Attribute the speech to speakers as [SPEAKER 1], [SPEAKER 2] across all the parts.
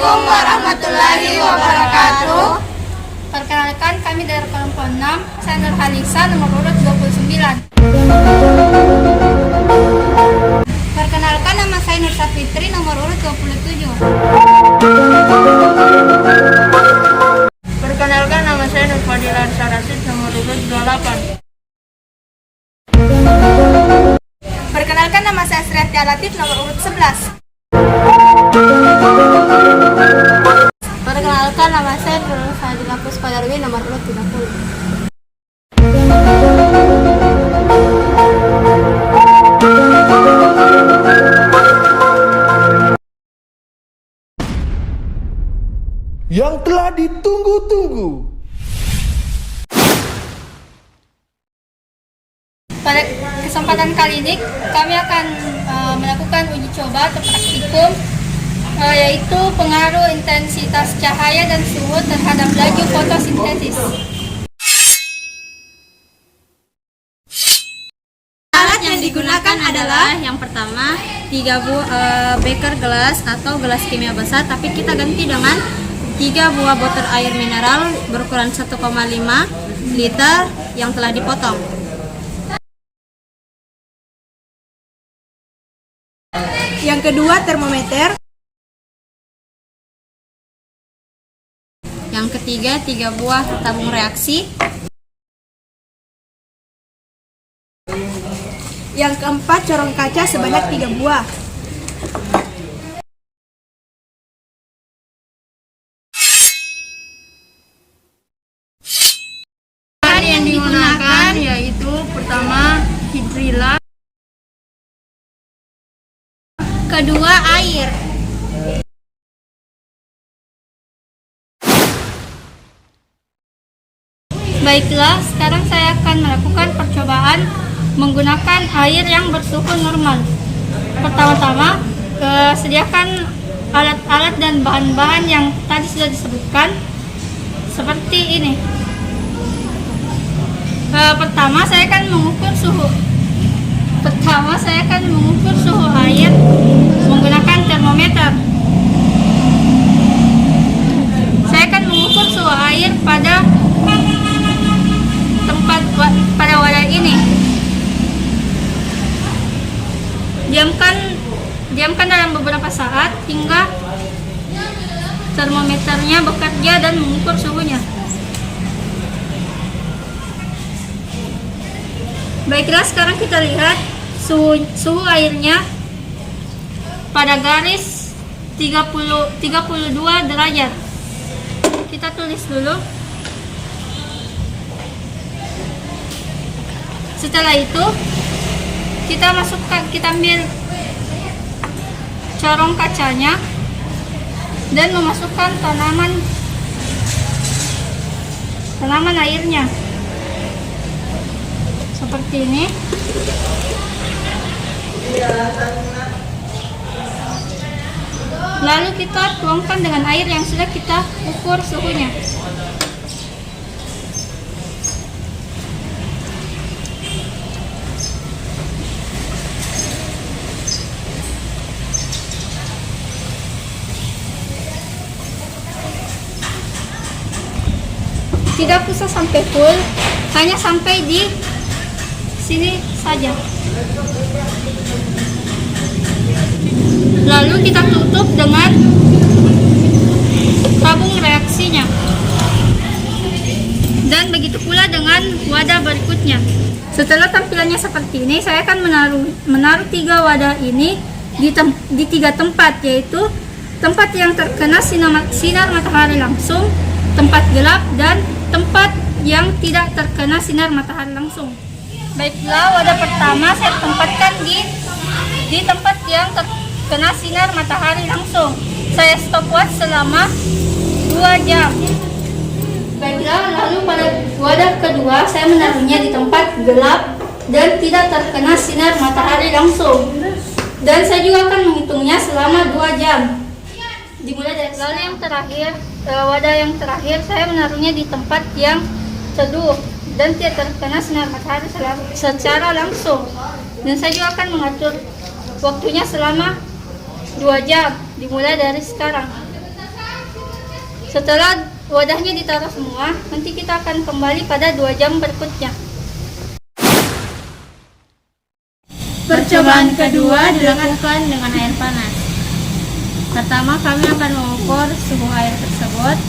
[SPEAKER 1] Assalamualaikum warahmatullahi wabarakatuh.
[SPEAKER 2] Perkenalkan, kami dari kelompok 6, saya Nur Halisa, nomor urut 29. Perkenalkan, nama saya Nur Safitri, nomor urut 27.
[SPEAKER 1] Perkenalkan, nama saya Nur Fadilah Sarasid, nomor urut 28.
[SPEAKER 2] Perkenalkan, nama saya Sriati Latif, nomor urut 11. Perkenalkan, nama saya Nur Fadilah Puspadarwi, nomor urut 30.
[SPEAKER 3] Yang telah ditunggu-tunggu.
[SPEAKER 2] Pada kesempatan kali ini, kami akan melakukan uji coba atau praktikum, yaitu pengaruh intensitas cahaya dan suhu terhadap laju fotosintesis.
[SPEAKER 4] Alat yang digunakan adalah yang pertama 3 beker gelas atau gelas kimia besar, tapi kita ganti dengan 3 buah botol air mineral berukuran 1,5 liter yang telah dipotong.
[SPEAKER 5] Yang kedua, termometer.
[SPEAKER 4] Yang ketiga 3 buah tabung reaksi.
[SPEAKER 5] Yang keempat, corong kaca sebanyak 3 buah.
[SPEAKER 1] Bahan yang digunakan yaitu pertama hidrila,
[SPEAKER 2] Kedua, air. Baiklah, sekarang saya akan melakukan percobaan menggunakan air yang bersuhu normal. Pertama-tama, sediakan alat-alat dan bahan-bahan yang tadi sudah disebutkan, seperti ini. Pertama, saya akan mengukur suhu air menggunakan termometer. Saya akan mengukur suhu air pada wadah ini. Diamkan dalam beberapa saat hingga termometernya bekerja dan mengukur suhunya. Baiklah, sekarang kita lihat suhu airnya pada garis 32 derajat. Kita tulis dulu. Setelah itu kita ambil corong kacanya dan memasukkan tanaman airnya seperti ini. Lalu kita tuangkan dengan air yang sudah kita ukur suhunya. Tidak usah sampai full, hanya sampai di sini saja. Lalu kita tutup dengan tabung reaksinya. Dan begitu pula dengan wadah berikutnya. Setelah tampilannya seperti ini, saya akan menaruh 3 wadah ini di 3 tempat, yaitu tempat yang terkena sinar matahari langsung, tempat gelap, dan tempat yang tidak terkena sinar matahari langsung. Baiklah, wadah pertama saya tempatkan di tempat yang terkena sinar matahari langsung. Saya stopwatch selama 2 jam. Baiklah, lalu pada wadah kedua saya menaruhnya di tempat gelap dan tidak terkena sinar matahari langsung. Dan saya juga akan menghitungnya selama 2 jam. Dimulai dari lalu yang terakhir, wadah yang terakhir saya menaruhnya di tempat yang teduh dan tidak terkena sinar matahari secara langsung. Dan saya juga akan mengatur waktunya selama 2 jam dimulai dari sekarang. Setelah wadahnya ditaruh semua, nanti kita akan kembali pada 2 jam berikutnya.
[SPEAKER 4] Percobaan kedua dilakukan dengan air panas. Pertama, kami akan mengukur suhu air tersebut.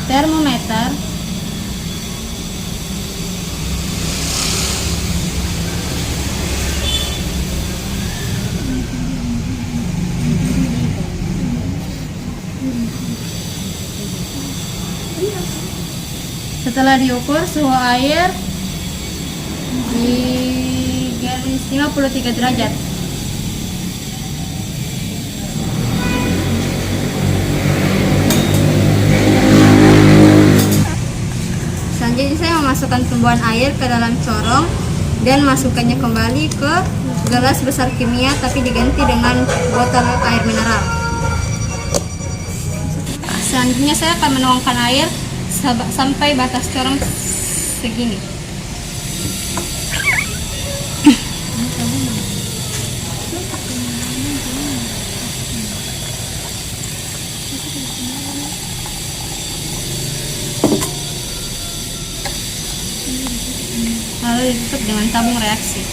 [SPEAKER 4] Termometer. Setelah diukur suhu air di garis 53 derajat. Selanjutnya saya memasukkan tumbuhan air ke dalam corong dan masukkannya kembali ke gelas besar kimia tapi diganti dengan botol air mineral. Selanjutnya saya akan menuangkan air sampai batas corong segini. Lalu ditutup dengan tabung reaksi.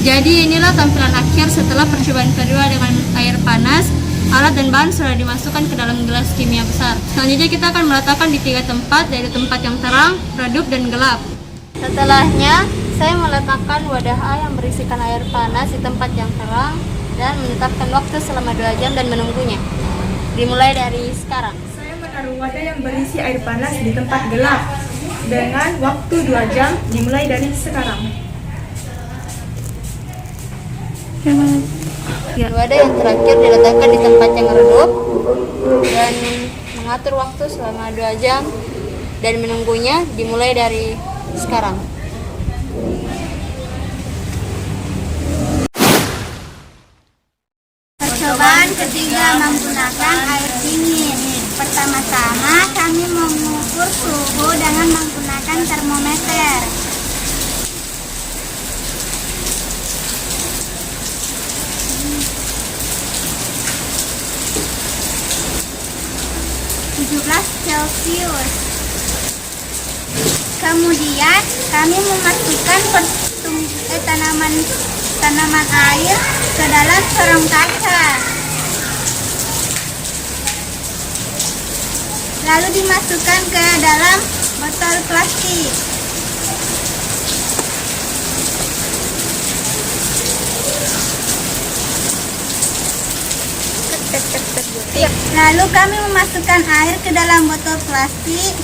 [SPEAKER 4] Jadi inilah tampilan akhir setelah percobaan kedua dengan air panas. Alat dan bahan sudah dimasukkan ke dalam gelas kimia besar. Selanjutnya kita akan meletakkan di 3 tempat, yaitu tempat yang terang, redup, dan gelap. Setelahnya, saya meletakkan wadah A yang berisikan air panas di tempat yang terang dan menetapkan waktu selama 2 jam dan menunggunya. Dimulai dari sekarang.
[SPEAKER 5] Saya menaruh wadah yang berisi air panas di tempat gelap dengan waktu 2 jam dimulai dari sekarang.
[SPEAKER 4] Wadah yang terakhir diletakkan di tempat yang redup dan mengatur waktu selama 2 jam dan menunggunya dimulai dari sekarang.
[SPEAKER 2] Percobaan ketiga menggunakan air dingin. Pertama-tama kami mengukur suhu dengan menggunakan termometer. Celcius. Kemudian kami memasukkan tanaman air ke dalam corong kaca. Lalu dimasukkan ke dalam botol plastik. Lalu kami memasukkan air ke dalam botol plastik.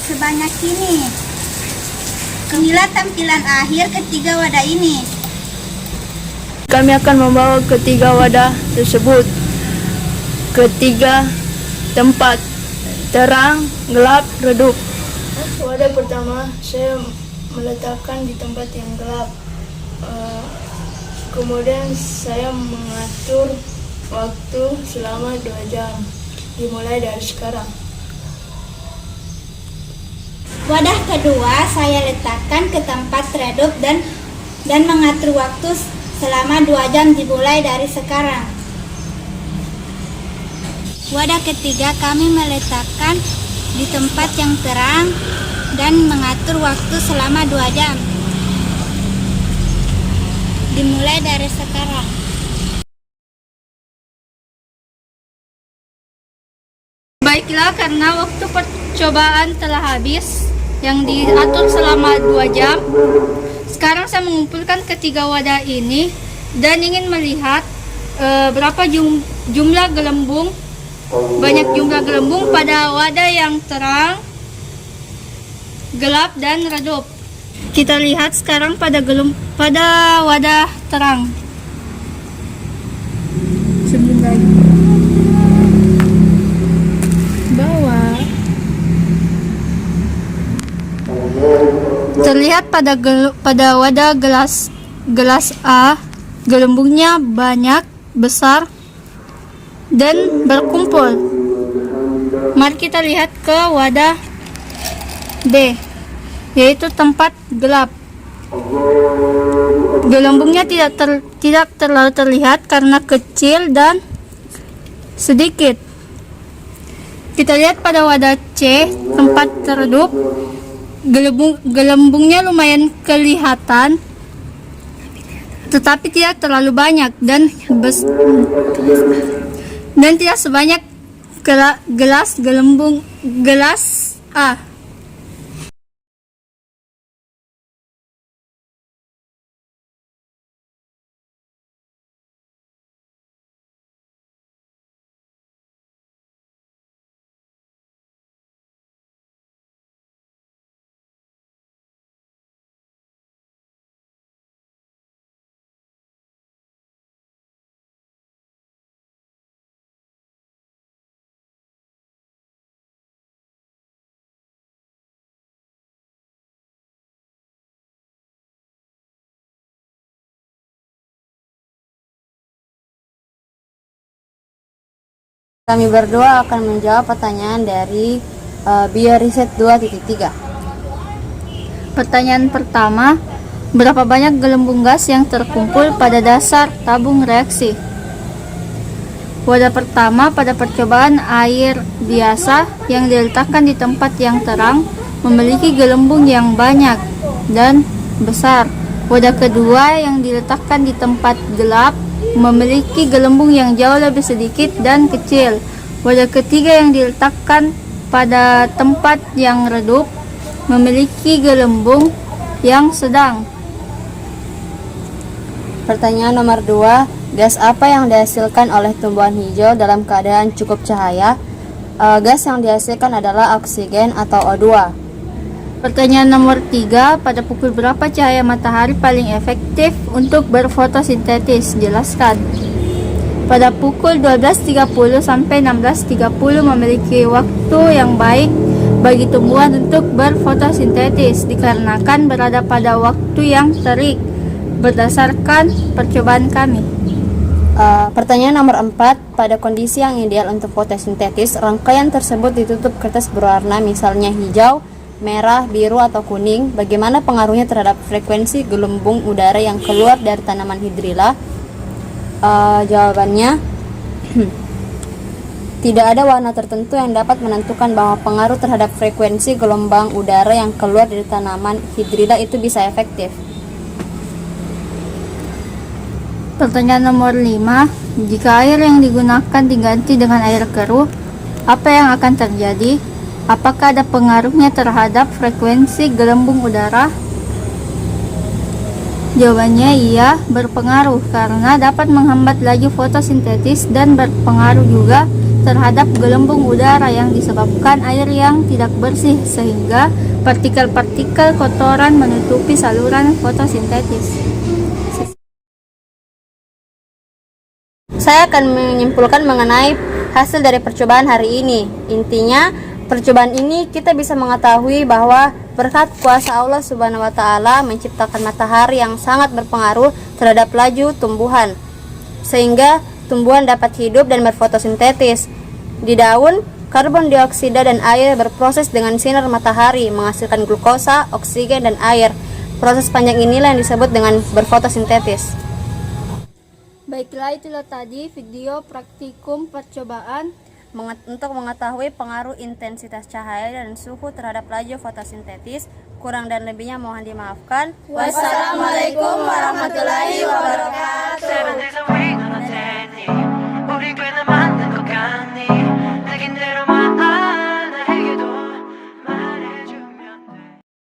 [SPEAKER 2] Sebanyak ini. Inilah tampilan akhir ketiga wadah ini.
[SPEAKER 1] Kami akan membawa ketiga wadah tersebut ke 3 tempat: terang, gelap, redup.
[SPEAKER 6] Wadah pertama saya meletakkan di tempat yang gelap. Kemudian saya mengatur waktu selama 2 jam dimulai dari sekarang.
[SPEAKER 2] Wadah kedua saya letakkan ke tempat redup dan mengatur waktu selama 2 jam dimulai dari sekarang. Wadah ketiga kami meletakkan di tempat yang terang dan mengatur waktu selama 2 jam dimulai dari sekarang. Baiklah, karena waktu percobaan telah habis yang diatur selama 2 jam, sekarang saya mengumpulkan ketiga wadah ini dan ingin melihat berapa jumlah gelembung pada wadah yang terang, gelap, dan redup. Kita lihat sekarang pada wadah terang. Bawah. Terlihat pada wadah gelas A, gelembungnya banyak, besar, dan berkumpul. Mari kita lihat ke wadah B, yaitu tempat gelap. Gelembungnya tidak terlalu terlihat karena kecil dan sedikit. Kita lihat pada wadah C, tempat teredup. Gelembungnya lumayan kelihatan, tetapi tidak terlalu banyak dan tidak sebanyak gelas A.
[SPEAKER 4] Kami berdua akan menjawab pertanyaan dari Bioriset 2.3.
[SPEAKER 2] Pertanyaan pertama, berapa banyak gelembung gas yang terkumpul pada dasar tabung reaksi? Wadah pertama pada percobaan air biasa yang diletakkan di tempat yang terang memiliki gelembung yang banyak dan besar. Wadah kedua yang diletakkan di tempat gelap memiliki gelembung yang jauh lebih sedikit dan kecil. Wadah ketiga yang diletakkan pada tempat yang redup memiliki gelembung yang sedang.
[SPEAKER 4] Pertanyaan nomor 2, gas apa yang dihasilkan oleh tumbuhan hijau dalam keadaan cukup cahaya? Gas yang dihasilkan adalah oksigen atau O2.
[SPEAKER 2] Pertanyaan nomor 3, pada pukul berapa cahaya matahari paling efektif untuk berfotosintesis? Jelaskan. Pada pukul 12.30 sampai 16.30 memiliki waktu yang baik bagi tumbuhan untuk berfotosintesis dikarenakan berada pada waktu yang terik berdasarkan percobaan kami.
[SPEAKER 4] Pertanyaan nomor 4, pada kondisi yang ideal untuk fotosintesis, rangkaian tersebut ditutup kertas berwarna misalnya hijau, merah, biru, atau kuning. Bagaimana pengaruhnya terhadap frekuensi gelembung udara yang keluar dari tanaman hidrilla? Jawabannya, tidak ada warna tertentu yang dapat menentukan bahwa pengaruh terhadap frekuensi gelombang udara yang keluar dari tanaman hidrilla itu bisa efektif.
[SPEAKER 2] Pertanyaan nomor 5, jika air yang digunakan diganti dengan air keruh, apa yang akan terjadi? Apakah ada pengaruhnya terhadap frekuensi gelembung udara? Jawabannya iya, berpengaruh karena dapat menghambat laju fotosintesis dan berpengaruh juga terhadap gelembung udara yang disebabkan air yang tidak bersih sehingga partikel-partikel kotoran menutupi saluran fotosintesis.
[SPEAKER 4] Saya akan menyimpulkan mengenai hasil dari percobaan hari ini. Intinya, percobaan ini kita bisa mengetahui bahwa berkat kuasa Allah Subhanahu wa Ta'ala menciptakan matahari yang sangat berpengaruh terhadap laju tumbuhan, sehingga tumbuhan dapat hidup dan berfotosintesis. Di daun, karbon dioksida dan air berproses dengan sinar matahari menghasilkan glukosa, oksigen, dan air. Proses panjang inilah yang disebut dengan berfotosintesis.
[SPEAKER 2] Baiklah, itulah tadi video praktikum percobaan
[SPEAKER 4] untuk mengetahui pengaruh intensitas cahaya dan suhu terhadap laju fotosintesis. Kurang dan lebihnya mohon dimaafkan.
[SPEAKER 6] Wassalamualaikum warahmatullahi wabarakatuh.